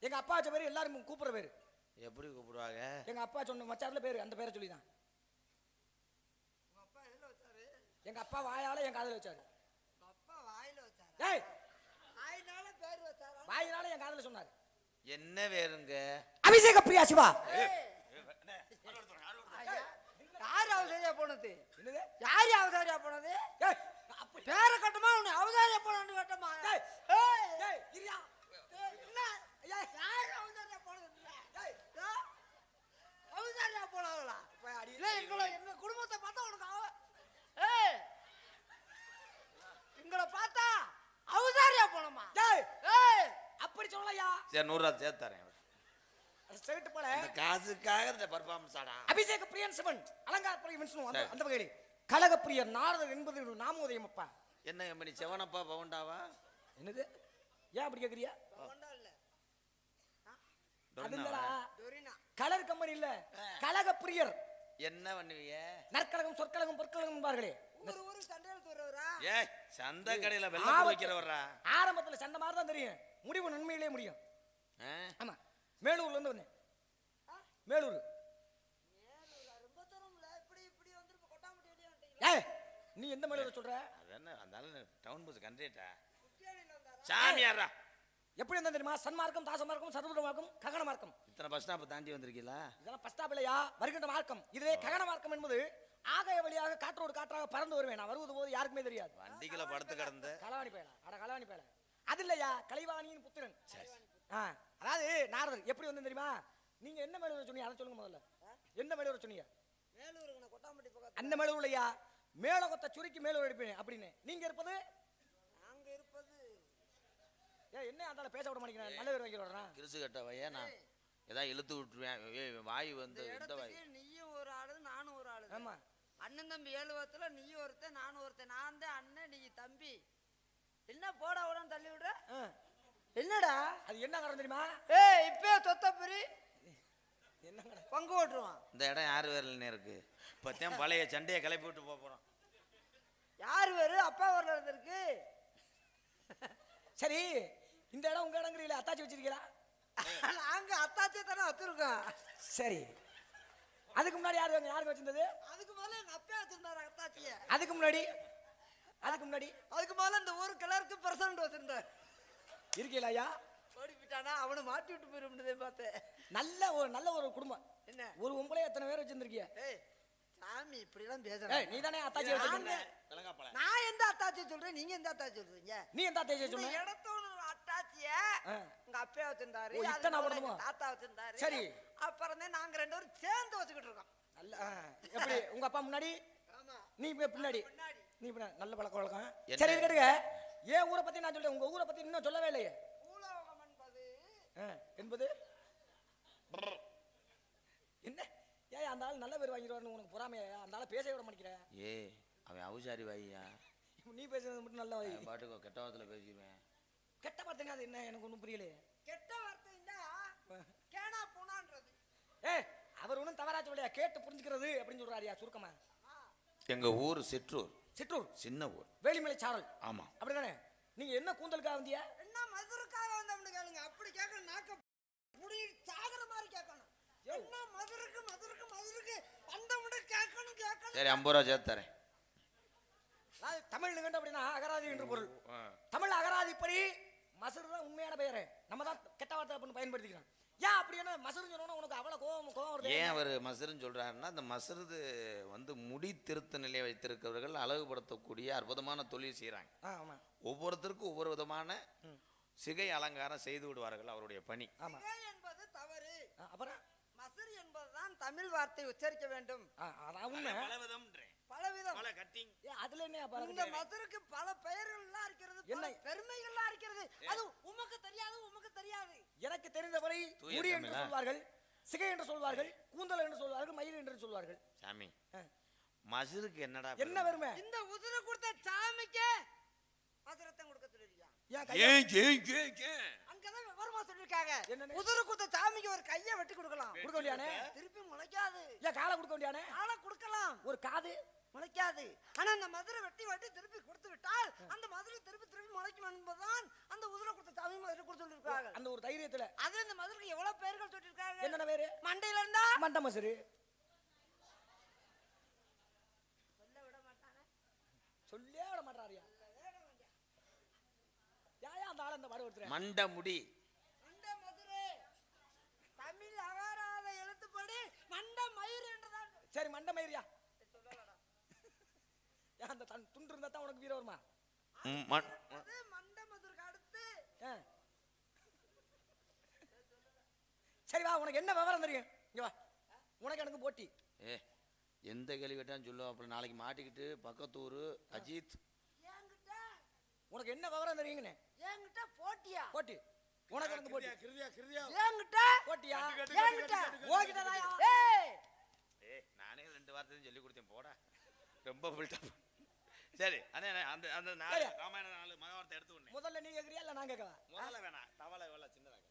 எங்க அப்பா வச்ச பேரு எல்லாரும் கூப்பிடுற பேரு. எப்படி கூப்பிடுவாங்க? எங்க அப்பா சொன்ன மச்சார்ல பேரு, அந்த பேரை சொல்லிதான். உங்க அப்பா எதுல வச்சாரு? எங்க அப்பா வாயால என் காதுல வச்சாரு. உங்க அப்பா வாயில வச்சாரு? ஏய் வாயினால பேர் வச்சாரா? வாயினால என் காதுல சொன்னாரு. என்ன வேறுங்க? அபிஷேக பிரியா சிவா. யாரு அவதாரியா போனது? என்னது? யாரு அவதாரியா போனது? ஏய் அப்படி பேர கட்டமா உன்னை அவதாரியா போனன்னு கட்டமா? ஏய் ஏய் ஏய் இரியா. என்ன? யாரு அவதாரியா போனது? ஏய் அவதாரியா போனவங்களா? போய் அடி. இல்ல எங்க குடும்பத்தை பார்த்தா உனக்கு ஏய் எங்களை பார்த்தா அவதாரியா போனோமா? ஏய் ஏய் அப்படி சொல்லலையா? சரி 100 ரூபா சேர்த்து தரேன். ஸ்ட்ரைட் போல இந்த காசுக்காக இந்த பர்ஃபார்மன்ஸ் ஆடா. அபிஷேக பிரியன் சிவன் அலங்கார பிரியன் விஷ்ணு அந்த வகையிலே கலகப்பிரியர் நாரதர் என்பது ஒரு நாமோதயம் அப்பா. என்ன கம்பெனி? செவனப்பா பவுண்டாவா? என்னது? ஏன் அப்படி கேக்குறியா? ஒண்டா இல்ல அது இல்லடா, டொரினா கலர் கம்பெனி இல்ல, கலகப்பிரியர். என்ன பண்ணுவீங்க? நற்கலகம் சொற்கலகம் பொற்கலகம் என்பார்களே. ஊரு சண்டையில தூரவரா ஏய், சந்தை கடையில வெள்ளம் வைக்கிறவரா? ஆரம்பத்துல சண்டை மாதிரி தான் தெரியும், முடிவு நன்மையிலே முடியும். ஆமா, மேலூர்ல இருந்து வந்தேன். மேலூர். ரொம்ப தூரம் இல்ல, இப்படி இப்படி வந்து கொட்டாம்பட்டி வெளியே வந்துட்டீங்க. ஏய், நீ எந்த மேலூர் சொல்ற? அதானே அந்த டவுன் பஸ் கண்டேட்டா. குட்டியாடியில வந்தாரா? சாமியாரா? எப்படி வந்தா தெரியுமா? சன்மார்க்கம், தாசமார்க்கம், சர்வத மார்க்கம், ககன மார்க்கம். இத்தனை பஸ் ஸ்டாப் தாண்டி வந்திருக்கீங்களா? இதெல்லாம் பஸ் ஸ்டாப் இல்லையா, வருகின்ற மார்க்கம். இதுவே ககன மார்க்கம் என்பது ஆகாய வழியாக காற்றோடு காற்றாக பறந்து வருவேன். நான் வருவது போது யாருக்குமே தெரியாது. வண்டிகளை படுத்து கிடந்த களவாணி பயலா, அட களவாணி பயலா. அது இல்லையா, கலைவாணியின் புத்திரன். அதாவது நாரதர் எப்படி வந்து தெரியுமா? நீங்க என்ன மேலூர் சொன்னீங்க, அதை சொல்லுங்க முதல்ல. என்ன மேலூர் சொன்னீங்க? மேலூருக்கு நான் கொட்டாம்பட்டி பக்கத்துல. அந்த மேலூர் இல்லையா, மேலகொத்த சுருக்கி மேலூர் எடுப்பேன் அப்படின்னு. நீங்க இருப்பது? நாங்க இருப்பது என்ன அந்த பேச விட மாட்டேங்கிறேன், நல்ல பேர் வைக்க விடுறேன். கிறிசு கட்ட வையா, நான் ஏதாவது இழுத்து விட்டுருவேன். வாய் வந்து இந்த வாய். நீயும் ஒரு ஆளு நானும் ஒரு ஆளு. ஆமா, அண்ணன் தம்பி 7 வருஷத்துல நீயும் ஒருத்தன் நானும் ஒருத்தன். நான் தான் அண்ணன், நீ தம்பி. என்ன போடா உடனே தள்ளி விடுற? என்னடா அது என்ன காரணம் தெரியுமா? ஏய், இப்பே தொத்தப்பரி என்ன பங்கு ஓட்டுருவான். இந்த இடம் யார் வேர்ல இருக்கு? இப்பத்தான் பழைய சண்டையை கிளப்பி விட்டு போறோம். யார் வேறு? அப்பா வரல இருந்திருக்கு. சரி, இந்த இடம் உங்க இடங்கிறீங்களா, அத்தாச்சி வச்சிருக்கீங்களா? நாங்க அத்தாச்சியை தானே வச்சிருக்கோம். சரி, அதுக்கு முன்னாடி யாருக்கு வச்சிருந்தது? அதுக்கு முதல்ல எங்க அப்பா வச்சிருந்தாரு அத்தாச்சிய. அதுக்கு முன்னாடி அதுக்கு முதல்ல இந்த ஊர் கிளருக்கு பிரசிடண்ட் வச்சிருந்தார். இருக்கீங்களா ஐயா? ஓடி போயிட்டானா, அவனை மாட்டி விட்டு போயிருந்தே பார்த்தேன். நல்ல ஒரு குடும்பம். என்ன ஒரு உம்பளை எத்தனை பேர் வச்சிருந்திருக்கீங்க? ஏய் சாமி, இப்படி எல்லாம் பேசுறேன். நீ தானே அத்தாச்சி வச்சிருக்க. நான் எந்த அத்தாச்சி சொல்றேன், நீங்க எந்த அத்தாச்சி சொல்றீங்க? நீ எந்த அத்தாச்சி சொன்ன? இடத்தோட அத்தாச்சிய எங்க அப்பா வச்சிருந்தாரு, ஓ, இத்தனை எங்க தாத்தா வச்சிருந்தாரு. சரி, அப்புறம் தான் நாங்க 2 பேரும் சேர்ந்து வச்சுக்கிட்டு இருக்கோம். நல்ல எப்படி உங்க அப்பா முன்னாடி, ஆமா, நீ பின்னாடி. முன்னாடி நீ நல்ல பழக்க வழக்கம். சரி, இருக்கட்டுங்க. ஏன் ஊரை பத்தி நான் சொல்றேன், உங்க ஊரை பத்தி இன்னும் சொல்லவே இல்லையே. பூலோகம் என்பது என்ன? ஏன் அந்த ஆள் நல்ல பேர் வாங்கிடுவாருன்னு உனக்கு பொறாமையா? அந்த ஆளை பேச விட மாட்டேங்கிறேன். அவன் அவுசாரி வாய்யா. நீ பேசுறது மட்டும் நல்ல வாய். பாட்டுக்கு கெட்ட வார்த்தையில பேசிடுவேன். கெட்ட வார்த்தைன்னா அது என்ன? எனக்கு ஒன்றும் புரியலையே. கெட்ட வார்த்தைன்னா கேனா பூனான்றது. அவர் ஒன்றும் தவறா சொல்லலையா, கேட்டு புரிஞ்சுக்கிறது அப்படின்னு சொல்றாருயா சுருக்கமா. எங்க ஊர் சிற்றூர். சின்ன ஊர், வேலிமலை சாரல். ஆமா, அப்படிதானே? நீங்க என்ன கூந்தலுக்காக வந்தியா? என்ன மதுருக்காக வந்தோம்னு கேளுங்க. அப்படி கேட்கணும், நாக்க புடி சாகர மாதிரி கேட்கணும். என்ன மதுருக்கு வந்தோம்னு கேட்கணும். சரி, 50 ரூபா சேர்த்து தரேன். தமிழ் நிகண்டு அப்படின்னா அகராதி என்று பொருள். தமிழ் அகராதிப்படி மசரு தான் உண்மையான பெயரு. நம்ம தான் கெட்ட வார்த்தை அப்படின்னு பயன்படுத்திக்கிறோம். ஏன் அப்படி என்ன மசருன்னு சொன்னா உனக்கு அவ்வளவு கோவம் வருது? ஏன் அவர் மசருன்னு சொல்றாருன்னா, அந்த மசருது வந்து முடி திருத்த நிலையை வைத்திருக்கிறவர்கள் அழகுபடுத்தக்கூடிய அற்புதமான தொழில் செய்யறாங்க. ஒவ்வொருத்தருக்கும் ஒவ்வொரு விதமான சிகை அலங்காரம் செய்து விடுவார்கள், அவருடைய பணி. சிகை என்பது தவறு. அப்புறம் மசர் என்பதுதான் தமிழ் வார்த்தை உச்சரிக்க வேண்டும். பலவிதம். அதுல என்ன? இந்த மசருக்கு பல பெயர்கள்லாம் இருக்கிறது, பல பெருமைகள்லாம் இருக்கிறது. அது உமக்கு தெரியாது. எனக்கு தெரிந்தவரை முடி என்று சொல்வார்கள், சிகை என்று சொல்வார்கள், கூந்தல் என்று சொல்வார்கள், மயில் என்று சொல்வார்கள். சாமி, மசருக்கு என்னடா என்ன பெருமை? இந்த உதிர கொடுத்த சாமிக்கு மதுரத்தை கொடுக்க சொல்லிருக்கியா? அங்கதான் விவரமா சொல்லிருக்காங்க. உதிர கொடுத்த சாமிக்கு ஒரு கையை வெட்டி கொடுக்கலாம். கொடுக்க வேண்டியானே? திருப்பி முளைக்காது. காலை கொடுக்க வேண்டியானே? காலை கொடுக்கலாம், ஒரு காது முளைக்காது. ஆனா அந்த மதுரை வெட்டி திருப்பி கொடுத்து விட்டால் அந்த மதுரை திருப்பி முளைக்கும் என்பதுதான் அந்த உதிர கொடுத்த சாமி மதுரை கொடுத்து சொல்லிருக்காங்க. அந்த ஒரு தைரியத்துல அது அந்த மதுரைக்கு எவ்வளவு பேர்கள் சொல்லிருக்காங்க. என்னென்ன பேரு? மண்டையில இருந்தா மண்ட மசரு. சொல்லே விட மாட்டாரியா? அந்த ஆள் அந்த பாடு ஒருத்தர் மண்ட முடி. மண்ட மதுரை தமிழ் அகராத எழுத்துப்படி மண்ட மயிர் என்றுதான். சரி, மண்ட மயிரியா? அந்த துண்டு இருந்தா தான் உனக்கு வீர வருமா? மண்ட மதுரைக்கு அடுத்து. சரி வா, உனக்கு என்ன விவரம் தெரியும்? இங்க வா, உனக்கு எனக்கு போட்டி. எந்த கேள்வி கேட்டான்னு சொல்லுவோம். அப்புறம் நாளைக்கு மாட்டிக்கிட்டு பக்கத்தூர் அஜித். உனக்கு என்ன விவரம் தெரியுங்கண்ணே? என்கிட்ட போட்டியா? போட்டி உனக்கு எனக்கு போட்டி. என்கிட்ட போட்டியா? என்கிட்ட ஓகிட்டதாயா? நானே 2 வார்த்தை சொல்லி கொடுத்தேன், போடா. ரொம்ப பில்டப். சரி அண்ணே அந்த அந்த நாலு ராமாயண 4 மகாபாரத்தை எடுத்து உடனே முதல்ல நீ கேக்குறியா இல்ல நான் கேட்கவா? முதல்ல வேணாம், தவளை இவ்வளவு சின்னதாக.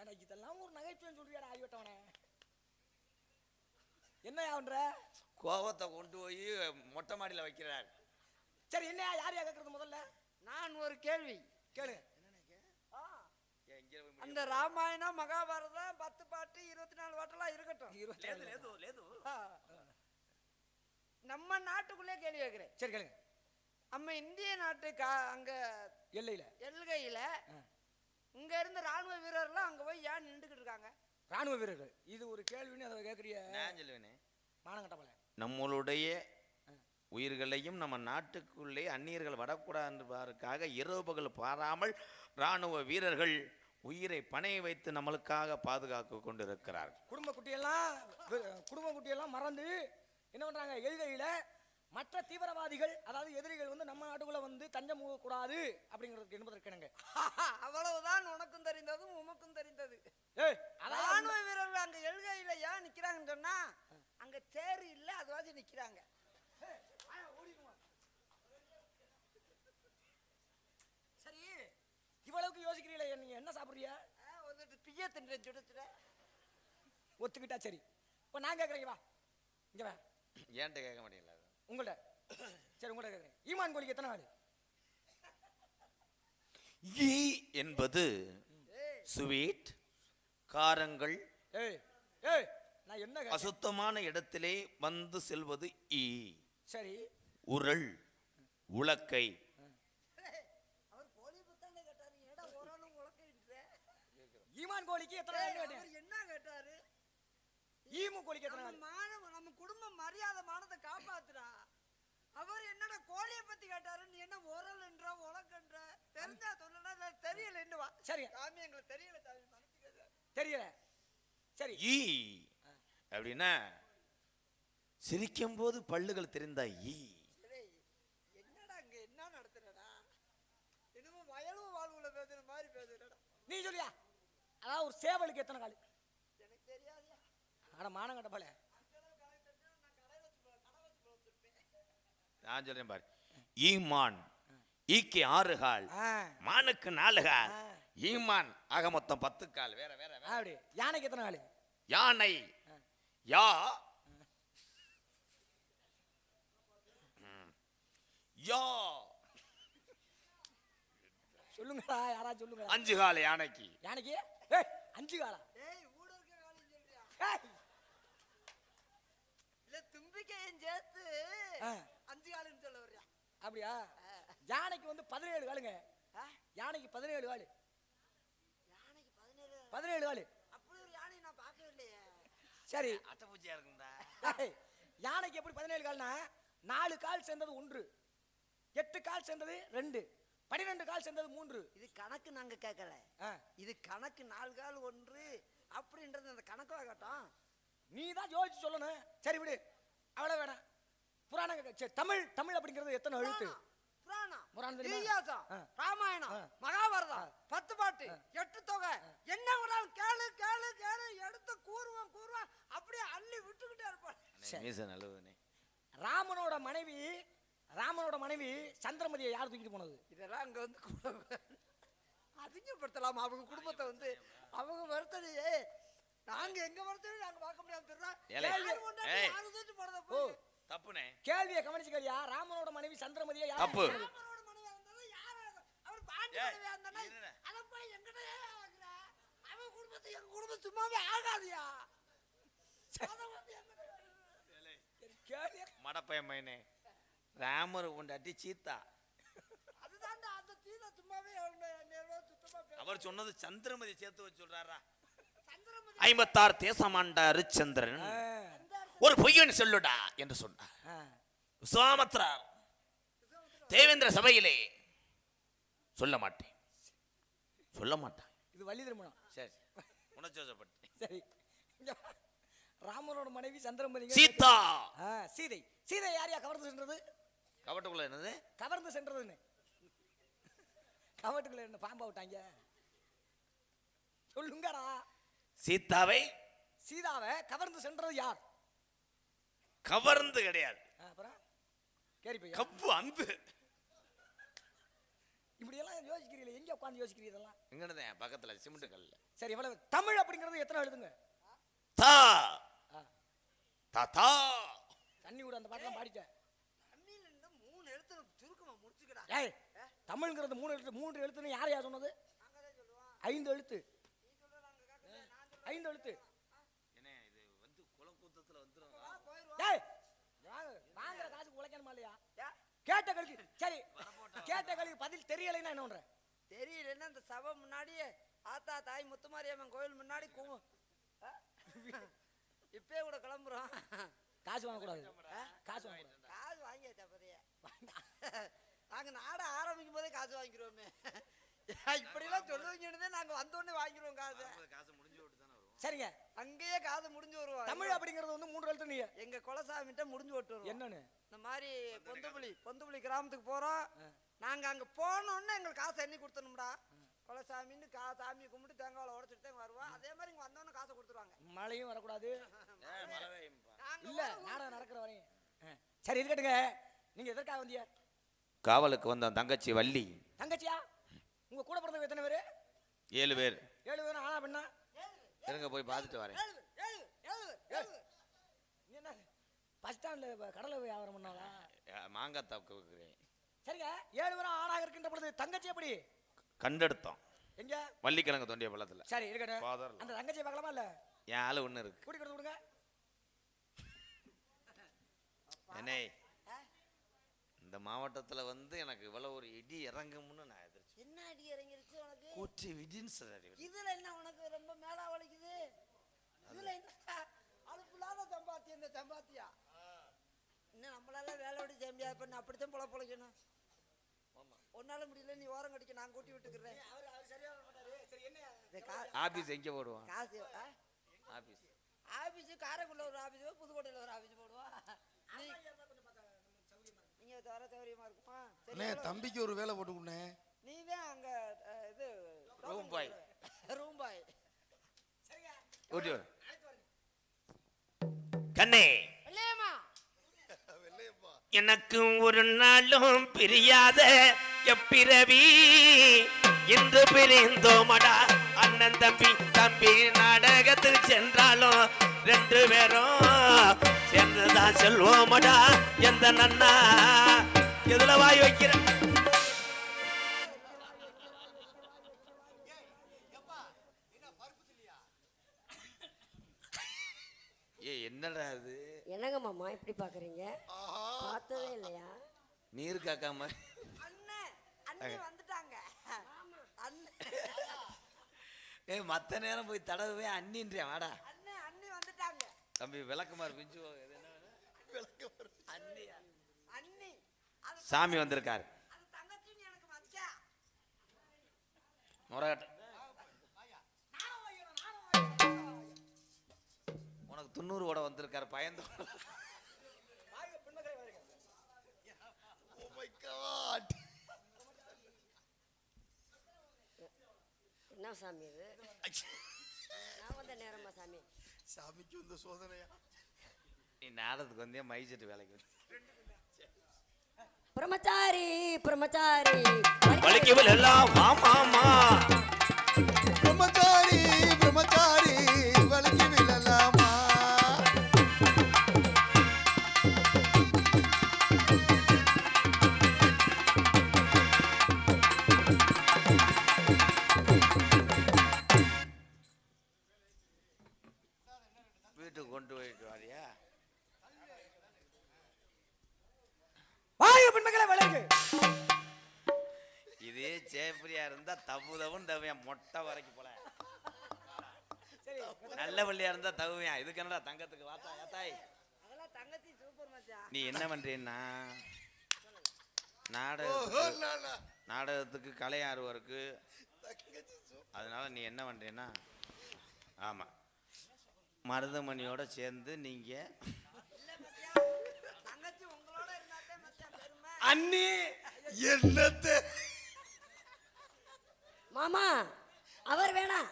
எனக்கு இதெல்லாம் ஒரு நகைச்சுவைன்னு சொல்றியாடா ஆகிவிட்டவனே. என்ன ஆகுன்ற கோவத்தை கொண்டு போய் மொட்டை மாடியில வைக்கிறார். சரி என்ன யாரையா கேட்கறது முதல்ல? நான் ஒரு கேள்வி கேளு. அந்த ராமாயணம் மகாபாரதம் 10 பாட்டு 24 பாட்டெல்லாம் இருக்கட்டும். ஆ. நம்ம நாட்டுக்குள்ளே கேள்வி கேட்கிறேன். சரி கேளுங்க. நம்ம இந்திய நாட்டு அங்க எல்லையில எல்கையில இங்க இருந்து ராணுவ வீரர்லாம் அங்க போய் ஏன் நின்றுகிட்டு இருக்காங்க? ராணுவ வீரர்கள் இது ஒரு கேள்வின்னு அதை கேட்கறிய? நான் சொல்லுவேனே, மானங்கட்டப்பல நம்மளுடைய உயிர்களையும் நம்ம நாட்டுக்குள்ளே அந்நியர்கள் வரக்கூடாதுக்காக இரவு பகல் பாராமல் ராணுவ வீரர்கள் உயிரை பணைய வைத்து நம்மளுக்காக பாதுகாத்து கொண்டிருக்கிறார்கள். குடும்ப குட்டியெல்லாம் மறந்து என்ன பண்றாங்க? எல்கையில மற்ற தீவிரவாதிகள் அதாவது எதிரிகள் வந்து நம்ம நாட்டுக்குள்ள வந்து தஞ்சம் கூடாது அப்படிங்கிறது என்பதற்கிணங்க. அவ்வளவுதான் உனக்கும் தெரிந்ததும் உமக்கும் தெரிந்தது. ராணுவ வீரர்கள் அங்க எல்கையில ஏன் நிக்கிறாங்கன்னு சொன்னா அங்க தேர் இல்ல, அதுவாச்சும் நிக்கிறாங்க. சரி இவ்வளவுக்கு யோசிக்கிறீங்களே, நீங்க என்ன சாப்பிடுறியா? பிய தின்ற சுடுச்சுட ஒத்துக்கிட்டா சரி. இப்ப நான் கேட்கறேன், வா இங்க வா. ஏன்ட்ட கேட்க மாட்டீங்களா? உங்கள்ட்ட சரி உங்கள்ட்ட கேட்கறேன். ஈமான் கோழிக்கு எத்தனை நாள்? ஈ என்பது ஸ்வீட், காரங்கள், ஏய் ஏய் நான் என்ன கேட்கிறேன்? அசுத்தமான இடத்திலே வந்து செல்வது ஈ. சரி உரல், உலக்கை. அவர் கோழி பத்தானே கேட்டாரு, ஏடா ஓராலும் உலக்கின்ற. ஈமான் கோழிக்கு எத்தனை நாள் கேட்டேன்? அவர் என்ன கேட்டாரு? ஈமு கோழிக்கு எத்தனை நாள்? நம்ம குடும்பம் மரியாதை மானத்தை காப்பாத்துறா. அவர் என்னடா கோழியை பத்தி கேட்டாரு, நீ என்ன உரல்ன்ற உலக்கன்ற? தெரிஞ்சா சொல்லனா தெரியல என்னவா? சரி சாமி எங்களுக்கு தெரியல சாமி, தெரியல. சரி ஈ அப்படின்னா சிரிக்கும் போது பல்லுகள் தெரிந்தா ஈ. என்னடா அங்க என்ன நடத்துறடா? என்னமோ வயலும் வாழ்வுல பேசுற மாதிரி பேசுறடா. நீ சொல்லியா? அதாவது ஒரு சேவலுக்கு எத்தனை கால்? எனக்கு தெரியாதியா. அட மானங்கட்ட போல. நான் சொல்றேன் பாரு. ஈமான் ஈக்கு 6 கால், மானுக்கு 4 கால், ஈமான் ஆக மொத்தம் 10 கால். வேற வேற வேற. அப்படி யானைக்கு எத்தனை கால்? யானை யா யா சொல்லுங்கடா, யாரா சொல்லுங்க. 5 கால் யானைக்கு. யானைக்கு ஏய் 5 காலா? ஏய் ஊட இருக்க காலையும் சொல்றியா? ஏய் இல்ல தும்பிக்கையும் சேர்த்து 5 காலுன்னு சொல்ல வர்றியா? அப்படியா? யானைக்கு வந்து 17 காலுங்க. யானைக்கு 17 கால். யானைக்கு 17 கால். அப்படி ஒரு யானை நான் பார்க்கவே இல்லையே. சரி அட்டப்பூச்சியா இருக்கும்டா. யானைக்கு எப்படி 17 கால்னா 4 கால் சேர்ந்தது 1, 8 கால் சேர்ந்தது 2, 12 கால் சேர்ந்தது 3. இது கணக்கு நாங்க கேட்கல. இது கணக்கு 4 கால் 1 அப்படின்றது அந்த கணக்கா கேட்டோம். நீ தான் யோசிச்சு சொல்லணும். சரி விடு, அவ்வளவு வேணாம். புராணம் சரி, தமிழ் அப்படிங்கிறது எத்தனை எழுத்து? புராணம், இதிகாசம், ராமாயணம், மகாபாரதம், 10 பாட்டு, 8 தொகை, என்ன வேணாலும் கேளு கேளு கேளு, எடுத்து கூறுவான் அப்படியே அள்ளி விட்டுக்கிட்டே இருப்பான். ராமனோட மனைவி சந்திரமதியை யார் தூக்கிட்டு போனது? இதெல்லாம் அங்க வந்து அதிகப்படுத்தலாம். அவங்க குடும்பத்தை வந்து அவங்க வருத்தனையே நாங்க எங்க வருத்தனையும் நாங்க பார்க்க முடியாது. தப்புனே. கேள்வியை கவனிச்சு கேளியா. ராமனோட மனைவி சந்திரமதியை யார்? தப்பு. சும்மாவே ஆகாதியா? மடப்பையன் பையனே, ராமர் கொண்டாட்டி சீதா. அதுதான் அந்த சீதா சும்மாவே அவர் சொன்னது சந்திரமதி சேர்த்து வச்சு சொல்றாரா? 56 தேசம் ஆண்ட ஹரிச்சந்திரன் ஒரு பொய்யன் சொல்லுடா என்று சொன்னார். விஸ்வாமித்ரா தேவேந்திர சபையிலே சொல்ல மாட்டேன். இது வள்ளி திருமணம். சரி உணர்ச்சிவசப்பட்டேன். சரி ராமனோட மனைவி சந்திரமதி சீதா. சீதை யாரையா கவர்ந்து சென்றது? கவட்டுக்குள்ள என்னது கவர்ந்து சென்றதுன்னு? கவட்டுக்குள்ள என்ன பாம்பா விட்டாங்க? சொல்லுங்கடா. சீதாவை கவர்ந்து சென்றது யார்? கவர்ந்து கிடையாது, அப்புறம் கேரி பையா கப்பு அந்த இப்படி எல்லாம் யோசிக்கிறீங்களே, எங்க உட்கார்ந்து யோசிக்கிறீங்க இதெல்லாம்? எங்கன்னு பக்கத்துல சிமெண்ட் கல்ல. சரி, இவ்வளவு தமிழ் அப்படிங்கிறது எத்தனை எழுதுங்க? தா தாத்தா தண்ணி கூட அந்த பாட்டெல்லாம் பாடிட்டேன். தமிழ்ல இருந்து 3 எழுத்து சுருக்கமா முடிச்சுக்கடா. ஏய், தமிழ்ங்கிறது 3 எழுத்து. 3 எழுத்துன்னு யார் சொன்னது? 5 எழுத்து. 5 எழுத்து. என்ன இது வந்து குலக்கூத்தத்துல வந்துரும். ஏய், வாங்குற காசுக்கு உழைக்கணுமா இல்லையா? கேட்ட கேள்வி சரி, கேட்ட கேள்வி பதில் தெரியலைன்னா என்ன பண்ற? தெரியலன்னா இந்த சபை முன்னாடி ஆத்தா தாய் முத்துமாரியம்மன் கோயில் முன்னாடி இப்பயே கூட கிளம்புறோம். காசு வாங்கக்கூடாது. காசு வாங்கக்கூடாது. காசு வாங்கியாச்சா பதைய? நாங்க நாட ஆரம்பிக்கும் போதே காசு வாங்கிடுவோமே. இப்படிலாம் சொல்லுவீங்கன்னு நாங்க வந்தோடனே வாங்கிடுவோம் காசு. காசு முடிஞ்சு விட்டு தானே வரும். சரிங்க, அங்கேயே காசு முடிஞ்சு வருவோம். தமிழ் அப்படிங்கிறது வந்து 3 எழுத்து. நீ எங்க குலசாமிட்ட முடிஞ்சு விட்டு வருவோம். என்னன்னு? இந்த மாதிரி பொந்துப்புளி கிராமத்துக்கு போறோம். நாங்க அங்க போனோம்னா எங்களுக்கு காசை எண்ணி கொடுத்தணும்டா. குலசாமின்னு சாமியை கும்பிட்டு தேங்காய் உடைச்சிட்டு வருவோம். அதே மாதிரி இங்க வந்தோன்னு காசை கொடுத்துருவாங்க. மழையும் வரக்கூடாது. நாங்க இல்ல, நாடகம் நடக்கிற வரையும். சரி, இருக்கட்டுங்க. நீங்க எதற்காக வந்தீங்க? காவலுக்கு வந்த தங்கச்சி வள்ளி. தங்கச்சியா? உங்க கூட பிறந்தவங்க எத்தனை பேரு? 7 பேர். 7 பேரும் ஆனா பெண்ணா? இருங்க போய் பார்த்துட்டு வரேன். நீ என்ன பஸ் ஸ்டாண்ட்ல கடலை வியாபாரம் பண்ணாளா? மாங்காய் தாக்கு வைக்கிறேன். சரிங்க, 7 பேரும் ஆணாக இருக்கின்ற பொழுது தங்கச்சி எப்படி கண்டெடுத்தோம். எங்க? வள்ளிக்கிழங்கு தோண்டிய பள்ளத்துல. சரி, இருக்கட்டும். அந்த தங்கச்சியை பார்க்கலாமா இல்ல? என் ஆளு ஒண்ணு இருக்கு. கூட்டி கொடுத்து விடுங்க. என்னே, இந்த மாவட்டத்துல வந்து எனக்கு இவ்வளவு ஒரு இடி இறங்கும்னு நான் எதிர்த்து. என்ன அடி இறங்கிருச்சு உனக்கு? கூற்றி விடின்னு சொல்றாரு. இதுல என்ன உனக்கு ரொம்ப மேலா வலிக்குது? இதுல என்ன அழுப்புலாத சம்பாத்தி? இந்த சம்பாத்தியா இன்னும் நம்மளால வேலையோட சேம்பியா பண்ண அப்படித்தான் பொழைக்கணும். ஒன்னால முடியல, நீ ஓரம் கடிக்க, நான் கூட்டி விட்டுக்கிறேன். ஆபீஸ் எங்க போடுவான்? காசு ஆபீஸ் காரைக்குள்ள ஒரு ஆபீஸ், புதுக்கோட்டையில ஒரு ஆபீஸ் போடுவான். நீங்க வர சௌகரியமா இருக்குமா? அண்ணே, தம்பிக்கு ஒரு வேலை போட்டுக்குண்ணே. நீதான் அங்க இது ரூம் பாய். Room boy. ஓடி வர கண்ணே. எனக்கு ஒரு நாளும் பிரியாத எப்பிறவி இன்று பிரிந்தோமடா. அண்ணன் தம்பி தம்பி நாடகத்துக்கு சென்றாலும் 2 பேரும் சேர்ந்துதான் செல்வோமடா. எந்த நன்னா எதுல வாய் வைக்கிற? என்னடா அது? என்னங்க மாமா இப்படி பாக்குறீங்க? பார்த்ததே இல்லையா? நீர் காக்காம அண்ணே வந்துட்டாங்க. மத்த நேரம் போய் தடவை அண்ணின்றேன். வாடா அண்ணி வந்துட்டாங்க. தம்பி விளக்குமார் பிஞ்சு அண்ணி சாமி வந்திருக்காரு. அது தங்கச்சி எனக்கு மச்சா. முறகட்ட உனக்கு 90 ஓட வந்திருக்காரு. பயந்து Oh my God. என்ன சாமி இது? நான் வந்த நேரமா சாமி? சாமிக்கு வந்த சோதனையா? நீ நாடகத்துக்கு வந்தே மைசெட்டு வேலைக்கு பிரம்மச்சாரி பிரம்மச்சாரி வலிக்கவில் எல்லாம் மாமாமா. பிரம்மச்சாரி பிரம்மச்சாரி வலிக்கு விழலாமா? வீட்டுக்கு கொண்டு போயிட்டு வாரியா? வாயு பெண்மகளே விலகு. இதே சேப்பரியா இருந்தா தவுதவும் தவியான் மொட்டை வரைக்கும் போல. சரி, நல்ல பள்ளியா இருந்தா தவுவியான். இதுக்கு என்னடா தங்கத்துக்கு வாத்தா ஏத்தாய்? அதெல்லாம் தங்கச்சி சூப்பர் மச்சா. நீ என்ன பண்றீன்னா நாடகத்துக்கு கலை ஆர்வம் இருக்கு. அதனால நீ என்ன பண்றீன்னா, ஆமா மருதமணியோட சேர்ந்து நீங்க தங்கச்சி உங்களோட இருந்தாத்தே மச்சா பெருமை. அண்ணி என்னத்தை மாமா அவர் வேணாம்,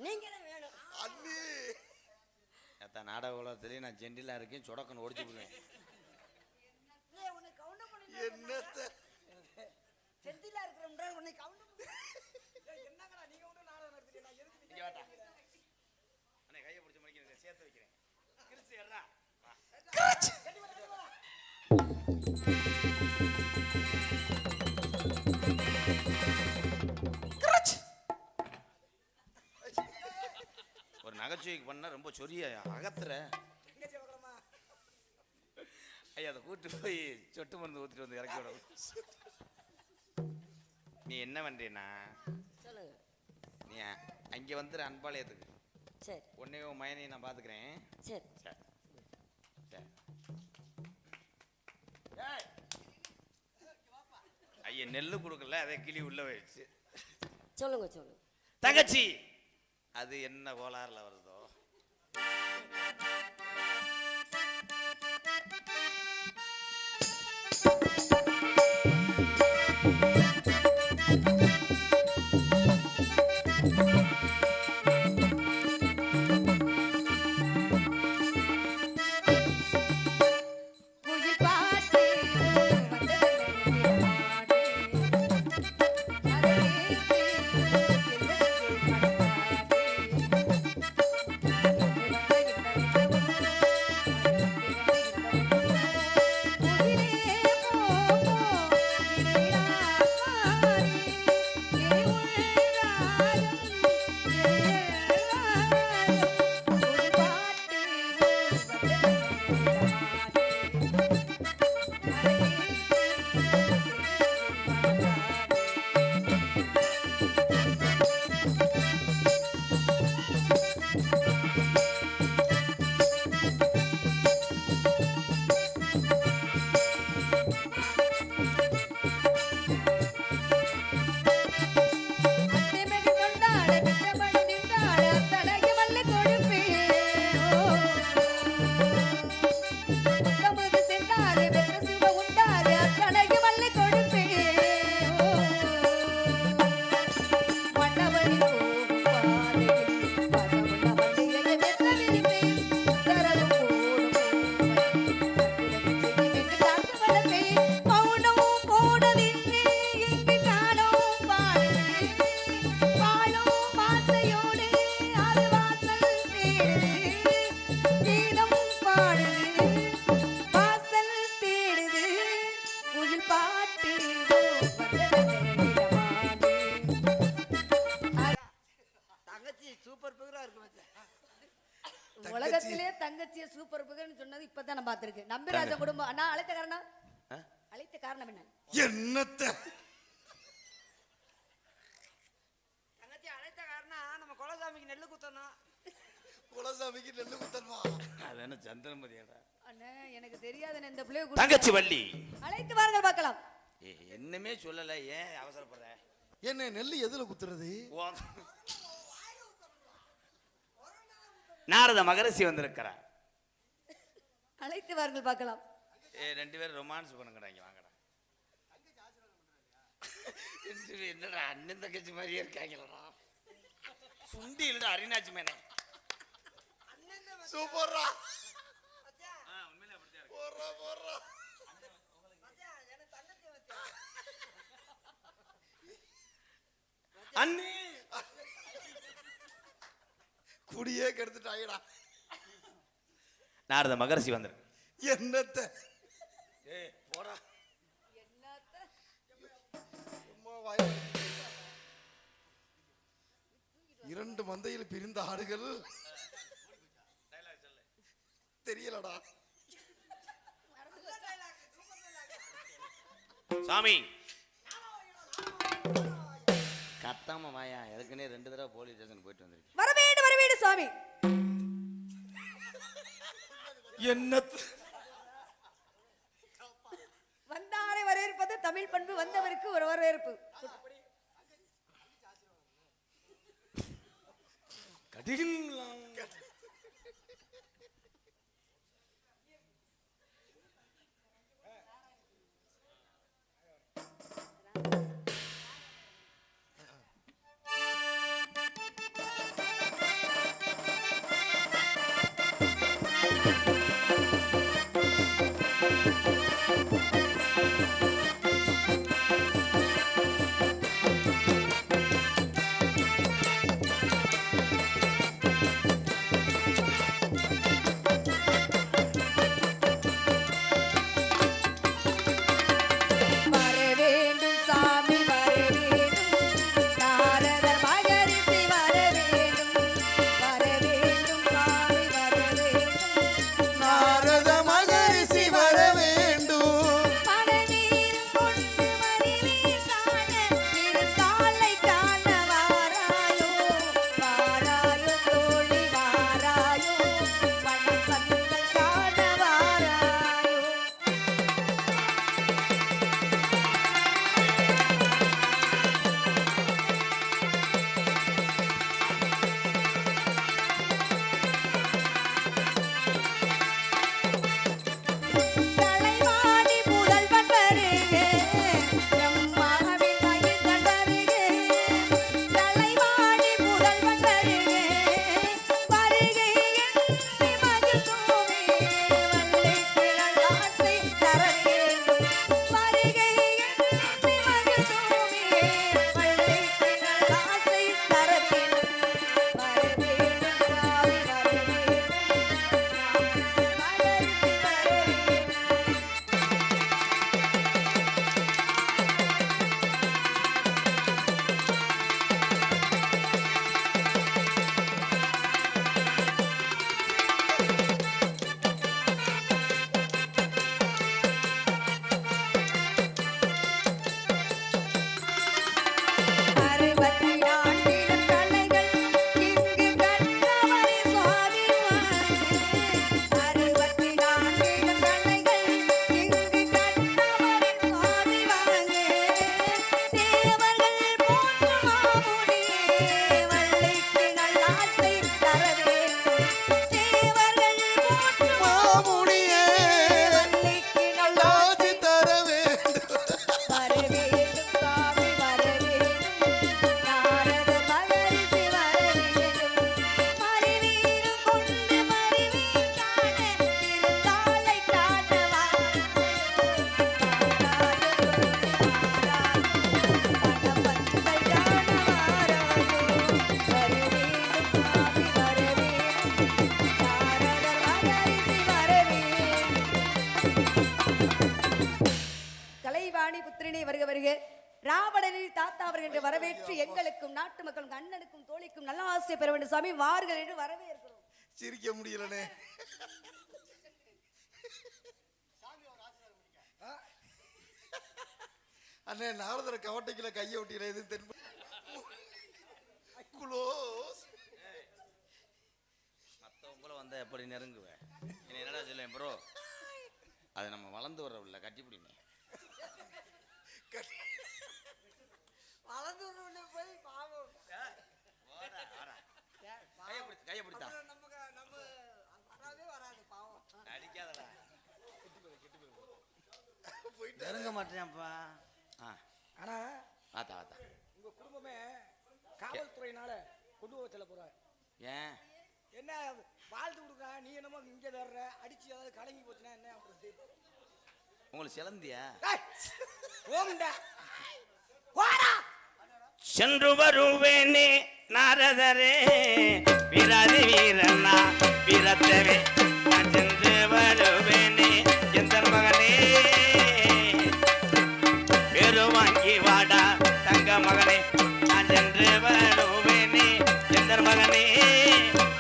நீங்க தான் வேணும். அண்ணி நாடக உலகத்திலேயே நான் ஜெண்டிலா இருக்கேன். சொடக்கன்னு ஓடிச்சு போடுவேன். என்னத்த செந்திலா இருக்கிறோம்ன்ற உன்னை கவுண்ட் என்னங்கடா நீங்க ஒன்று நாடகம் நடத்துறீங்க நான் எதுக்கு இங்க வாடா. அண்ணே கையை பிடிச்ச மணிக்கு சேர்த்து வைக்கிறேன். கிறிஸ்து ஏறா. ஒரு நகைச்சுவைக்கு பண்ண ரொம்ப சொரிய அகத்துற ஐயா அதை கூட்டு போய் சொட்டு மருந்து ஊத்திட்டு வந்து இறக்கி விட. நீ என்ன பண்றீன்னா சொல்லுங்க. நீ அங்கே வந்துரு அன்பாளையத்துக்கு. சரி உன்னையும் மயனையும் நான் பார்த்துக்கிறேன். சரி. சரி சரி. ஐயா நெல்லு கொடுக்கல அதே கிளி உள்ள போயிடுச்சு. சொல்லுங்க சொல்லுங்க. தங்கச்சி அது என்ன கோளாறுல வருதோ குயில் பாட்டு உலகத்திலே தங்கச்சிய சூப்பர் புகழ்னு சொன்னது இப்பதான் நான் பார்த்திருக்கேன். நம்பிராஜ குடும்பம் நான் அழைத்த காரணம் அழைத்த காரணம் என்ன? என்னத்த தங்கச்சி அழைத்த காரணம் நம்ம குலசாமிக்கு நெல்லு குத்தணும். குலசாமிக்கு நெல்லு குத்தணுமா? அது என்ன சந்திரமதியாடா? அண்ணே எனக்கு தெரியாத இந்த பிள்ளை தங்கச்சி வள்ளி அழைத்து வாருங்கள் பார்க்கலாம். என்னமே சொல்லல, ஏன் அவசரப்படுற? என்ன நெல்லு எதுல குத்துறது? நாரத மகரிஷி வந்திருக்கிறா. அழைத்து வாருங்கள் பார்க்கலாம். ரெண்டு பேரும் ரொமான்ஸ் பண்ணுங்கடா, இங்க வாங்கடா. என்னடா அண்ணன் தங்கச்சி மாதிரியே இருக்காங்களா? சுண்டி இல்லடா அரிநாச்சி மேனே. சூப்பர்ரா. உண்மையிலே அப்படிதான் இருக்கு. போறா போறா. அண்ணே குடியே கெடுத்துட்டாங்கடா. நாரத மகரிஷி வந்திருக்கு. என்னத்த போடா. சும்மா வாய். இரண்டு மந்தையில் பிரிந்த ஆடுகள் தெரியலடா. சாமி கத்தாம வாயா, எதுக்குன்னே 2 தடவை போலீஸ் ஸ்டேஷன் போயிட்டு வந்திருக்கு. வரவேண்டு சுவாமி. என்னத்து வந்தாரை வரவேற்பது தமிழ் பண்பு, வந்தவருக்கு ஒரு வரவேற்பு. கடிங்களா சுப்பிரமணியனை வருக வருக ராவணனின் தாத்தா அவர்கள் என்று வரவேற்று எங்களுக்கும் நாட்டு மக்களுக்கும் அண்ணனுக்கும் தோழிக்கும் நல்ல ஆசை பெற வேண்டும் சாமி வார்கள் என்று வரவேற்கிறோம். சிரிக்க முடியலனே. அண்ணே நாரதர கவட்டைக்குள்ள கையை ஒட்டியில எது தென்பு குளோஸ். மற்றவங்கள வந்தா எப்படி நெருங்குவேன்? என்னடா சொல்லேன் ப்ரோ, அது நம்ம வளர்ந்து வரவில்லை, கட்டிப்பிடிங்க. வளர்ந்து உள்ள போய் பாவம் கையை பிடித்தா நமக்கு நம்ம வராதே வராது பாவம். அடிக்காதடா, நெருங்க மாட்டேன்ப்பா. ஆனா ஆத்தா ஆத்தா உங்க குடும்பமே காவல்துறையினால கொண்டு போக சொல்ல போற. ஏன் என்ன வாழ்த்து கொடுக்குற, நீ என்னமோ இங்க தர்ற, அடிச்சு ஏதாவது கலங்கி போச்சுன்னா என்ன பண்றது? உங்களுக்கு சிலந்தியா? ஓம்டா வாடா. சென்று வருவேனே நாரதரே வீராதி வீரண்ணா வீரத்தவே, நான் சென்று வருவேனே எந்த மகனே, பேரு வாங்கி வாடா தங்க மகனே, நான் சென்று வருவேனே எந்த மகனே,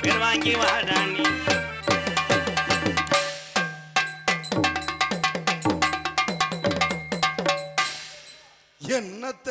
பேரு வாங்கி வாடா நீ. என்னத்த